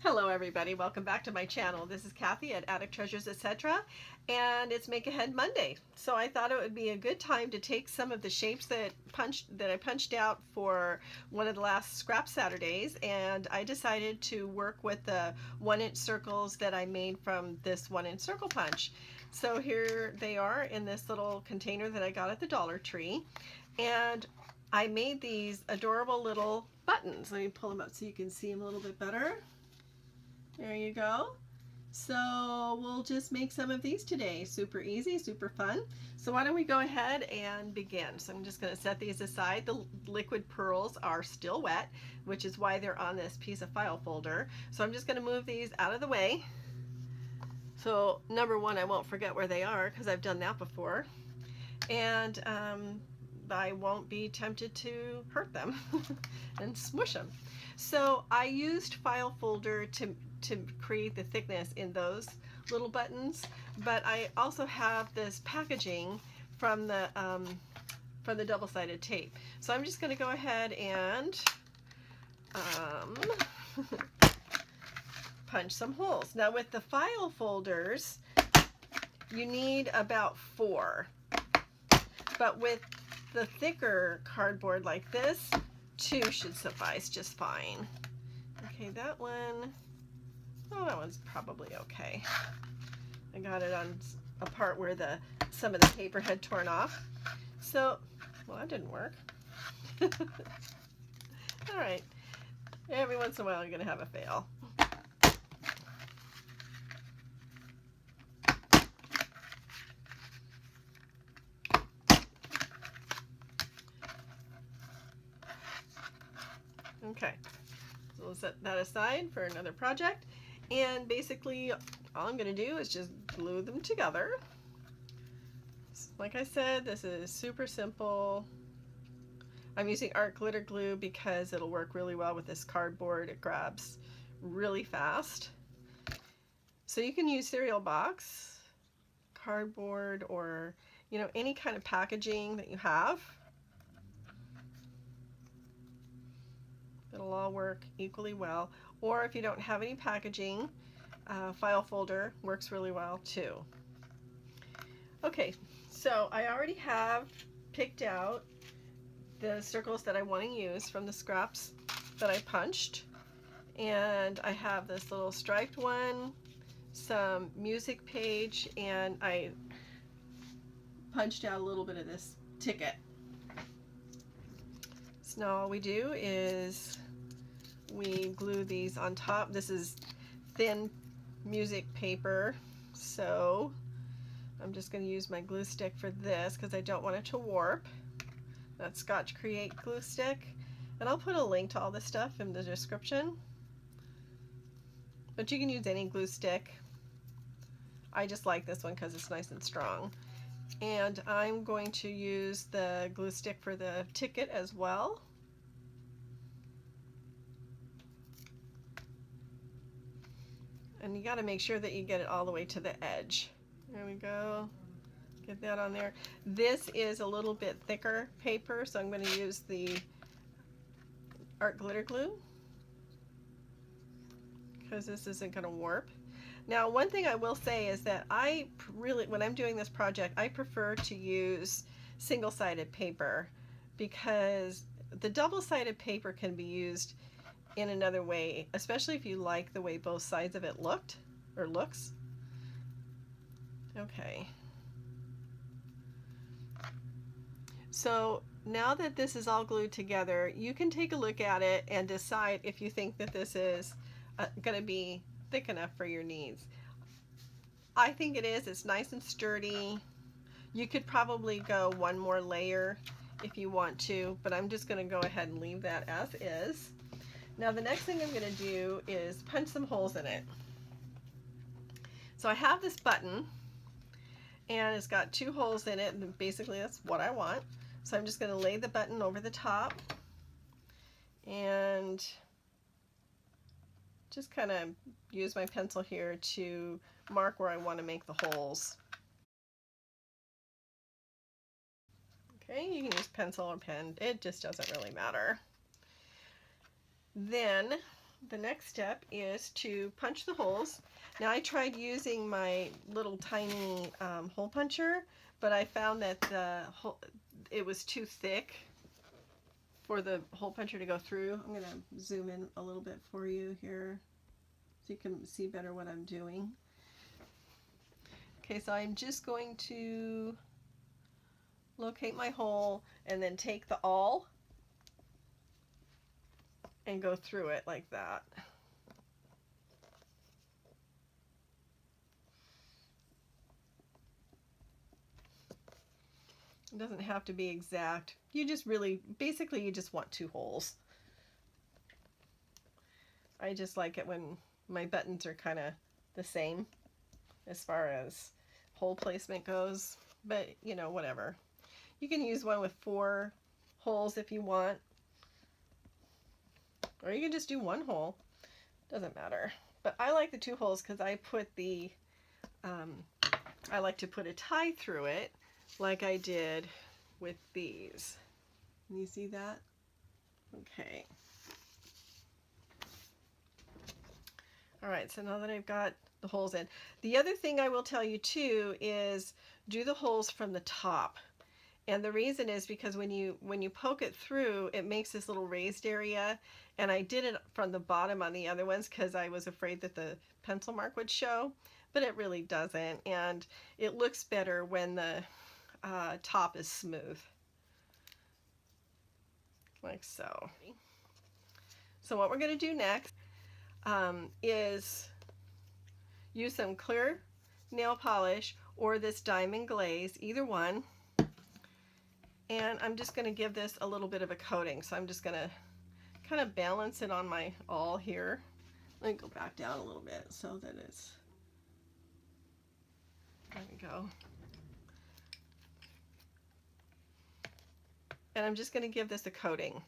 Hello everybody, welcome back to my channel. This is Kathy at Attic Treasures Etc. and it's Make Ahead Monday. So I thought it would be a good time to take some of the shapes that I punched out for one of the last scrap Saturdays, and I decided to work with the 1-inch circles that I made from this 1-inch circle punch. So here they are in this little container that I got at the Dollar Tree, and I made these adorable little buttons. Let me pull them up so you can see them a little bit better. There you go. So we'll just make some of these today. Super easy, super fun. So why don't we go ahead and begin. So I'm just going to set these aside. The liquid pearls are still wet, which is why they're on this piece of file folder. So I'm just going to move these out of the way. So number one, I won't forget where they are because I've done that before. And I won't be tempted to hurt them and smush them. So I used file folder to create the thickness in those little buttons, but I also have this packaging from the double-sided tape. So I'm just going to go ahead and punch some holes. Now with the file folders, you need about 4, but with the thicker cardboard like this, 2 should suffice just fine. Okay, that one, oh, that one's probably okay. I got it on a part where some of the paper had torn off. So, well, that didn't work. All right, every once in a while you're gonna have a fail. Okay, so we'll set that aside for another project. And basically all I'm going to do is just glue them together. Like I said, this is super simple. I'm using art glitter glue because it'll work really well with this cardboard. It grabs really fast. So you can use cereal box, cardboard, or any kind of packaging that you have. It'll all work equally well. Or if you don't have any packaging, file folder works really well too. Okay, so I already have picked out the circles that I want to use from the scraps that I punched. And I have this little striped one, some music page, and I punched out a little bit of this ticket. So now all we do is we glue these on top. This is thin music paper, so I'm just going to use my glue stick for this because I don't want it to warp. That's Scotch Create glue stick, and I'll put a link to all this stuff in the description, but you can use any glue stick. I just like this one because it's nice and strong. And I'm going to use the glue stick for the ticket as well. And you got to make sure that you get it all the way to the edge. There we go. Get that on there. This is a little bit thicker paper, so I'm going to use the art glitter glue because this isn't going to warp. Now, one thing I will say is that when I'm doing this project, I prefer to use single-sided paper because the double-sided paper can be used in another way, especially if you like the way both sides of it looks. Okay. So now that this is all glued together, you can take a look at it and decide if you think that this is going to be thick enough for your needs. I think it is. It's nice and sturdy. You could probably go one more layer if you want to, but I'm just going to go ahead and leave that as is. Now the next thing I'm going to do is punch some holes in it. So I have this button and it's got 2 holes in it, and basically that's what I want. So I'm just going to lay the button over the top and just kind of use my pencil here to mark where I want to make the holes. Okay, you can use pencil or pen, it just doesn't really matter. Then the next step is to punch the holes. Now I tried using my little tiny hole puncher, but I found that it was too thick for the hole puncher to go through. I'm going to zoom in a little bit for you here so you can see better what I'm doing. Okay, so I'm just going to locate my hole and then take the awl and go through it like that. It doesn't have to be exact. You just really, basically you just want 2 holes. I just like it when my buttons are kind of the same as far as hole placement goes, but you know, whatever. You can use one with 4 holes if you want, or you can just do 1 hole. Doesn't matter. But I like the 2 holes because I put the, I like to put a tie through it like I did with these. Can you see that? Okay. All right, so now that I've got the holes in, the other thing I will tell you too is do the holes from the top. And the reason is because when you poke it through, it makes this little raised area. And I did it from the bottom on the other ones because I was afraid that the pencil mark would show, but it really doesn't. And it looks better when the top is smooth, like so. So what we're going to do next is use some clear nail polish or this diamond glaze, either one. And I'm just going to give this a little bit of a coating. So I'm just going to kind of balance it on my awl here. Let me go back down a little bit so that it's, there we go. And I'm just going to give this a coating.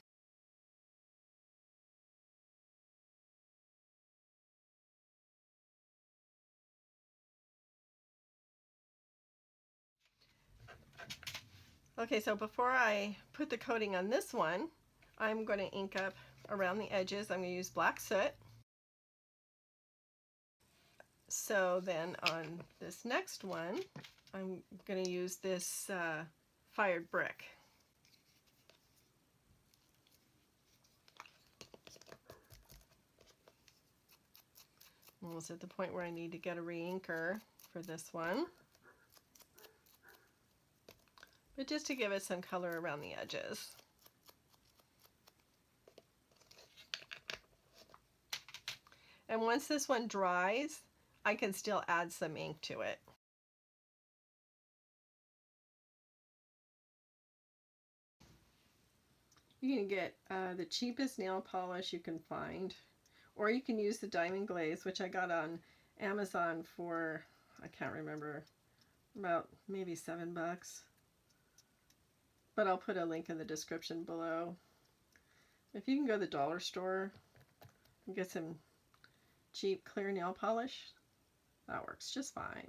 Okay, so before I put the coating on this one, I'm going to ink up around the edges. I'm going to use black soot. So then on this next one, I'm going to use this fired brick. Almost at the point where I need to get a re-inker for this one. But just to give it some color around the edges. And once this one dries, I can still add some ink to it. You can get the cheapest nail polish you can find, or you can use the diamond glaze, which I got on Amazon for, I can't remember, about maybe $7. But I'll put a link in the description below. If you can go to the dollar store and get some cheap clear nail polish, that works just fine.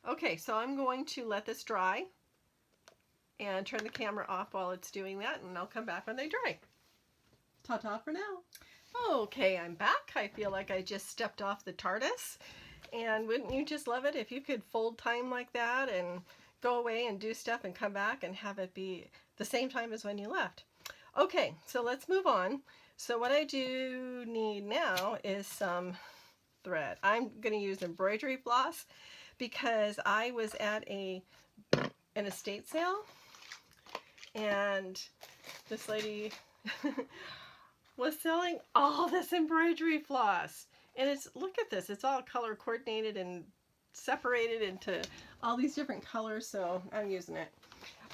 Okay, so I'm going to let this dry and turn the camera off while it's doing that, and I'll come back when they dry. Ta-ta for now. Okay, I'm back. I feel like I just stepped off the TARDIS. And wouldn't you just love it if you could fold time like that and go away and do stuff and come back and have it be the same time as when you left? Okay, so let's move on. So what I do need now is some thread. I'm going to use embroidery floss because I was at an estate sale and this lady was selling all this embroidery floss. And it's, look at this, it's all color coordinated and separated into all these different colors, so I'm using it.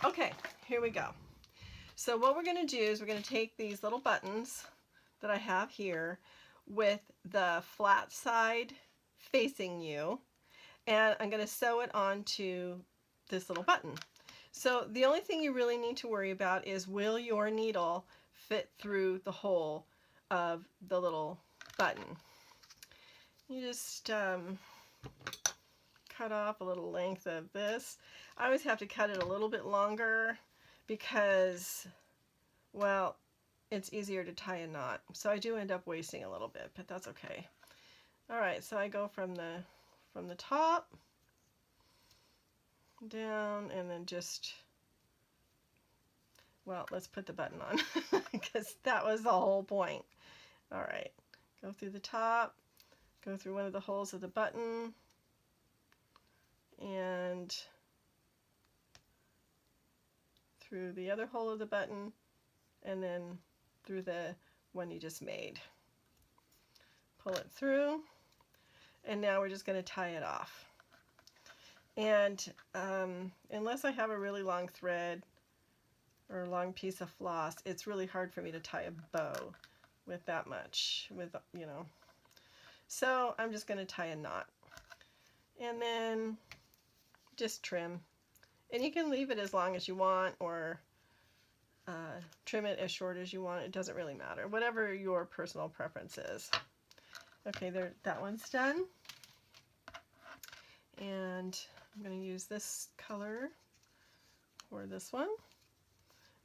Okay, here we go. So what we're going to do is we're going to take these little buttons that I have here with the flat side facing you, and I'm going to sew it onto this little button. So the only thing you really need to worry about is, will your needle fit through the hole of the little button? You just cut off a little length of this. I always have to cut it a little bit longer because, well, it's easier to tie a knot. So I do end up wasting a little bit, but that's okay. All right, so I go from the top down, and then just, well, let's put the button on because that was the whole point. All right, go through the top, go through one of the holes of the button, and through the other hole of the button, and then through the one you just made. Pull it through, and now we're just going to tie it off. And unless I have a really long thread or a long piece of floss, it's really hard for me to tie a bow with that much, So I'm just going to tie a knot. And then just trim. And you can leave it as long as you want, or trim it as short as you want. It doesn't really matter. Whatever your personal preference is. Okay, there, that one's done. And I'm going to use this color for this one.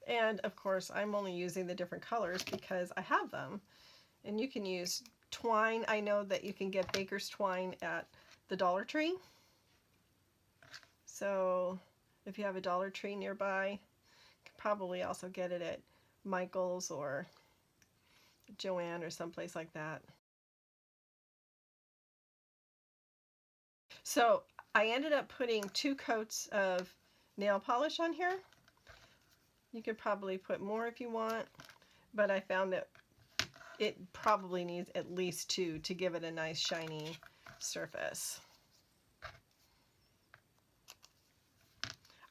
And of course, I'm only using the different colors because I have them. And you can use twine. I know that you can get baker's twine at the Dollar Tree. So if you have a Dollar Tree nearby, you can probably also get it at Michael's or Joann or someplace like that. So I ended up putting 2 coats of nail polish on here. You could probably put more if you want, but I found that it probably needs at least 2 to give it a nice shiny surface.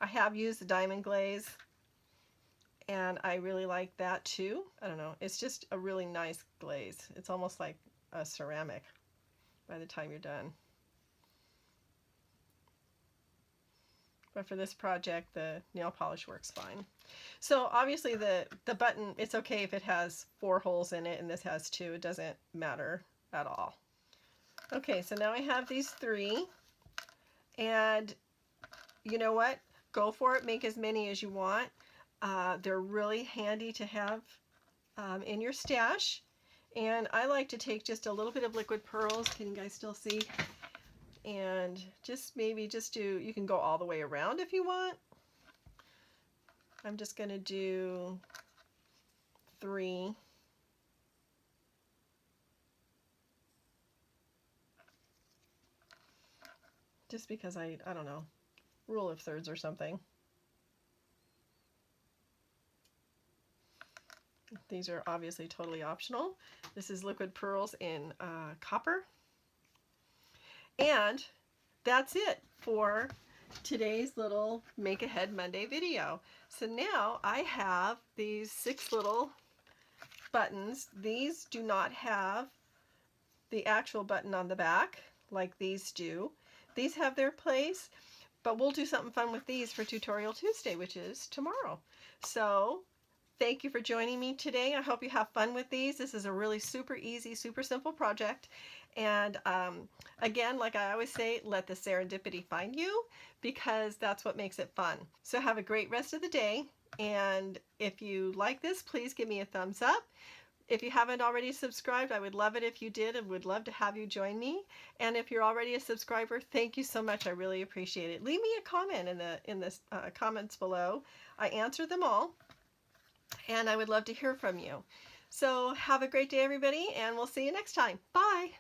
I have used the diamond glaze, and I really like that too. I don't know, it's just a really nice glaze. It's almost like a ceramic by the time you're done. But for this project, the nail polish works fine. So obviously the button, it's okay if it has 4 holes in it and this has 2. It doesn't matter at all. Okay, so now I have these 3. And you know what? Go for it. Make as many as you want. They're really handy to have in your stash. And I like to take just a little bit of liquid pearls. Can you guys still see? And just maybe just do, you can go all the way around if you want. I'm just going to do 3. Just because I don't know, rule of thirds or something. These are obviously totally optional. This is liquid pearls in copper. And that's it for today's little Make Ahead Monday video. So now I have these 6 little buttons. These do not have the actual button on the back like these do. These have their place, but we'll do something fun with these for Tutorial Tuesday, which is tomorrow. So thank you for joining me today. I hope you have fun with these. This is a really super easy, super simple project. And again, like I always say, let the serendipity find you, because that's what makes it fun. So have a great rest of the day. And if you like this, please give me a thumbs up. If you haven't already subscribed, I would love it if you did, and would love to have you join me. And if you're already a subscriber, thank you so much. I really appreciate it. Leave me a comment in the comments below. I answer them all, and I would love to hear from you. So have a great day, everybody, and we'll see you next time. Bye.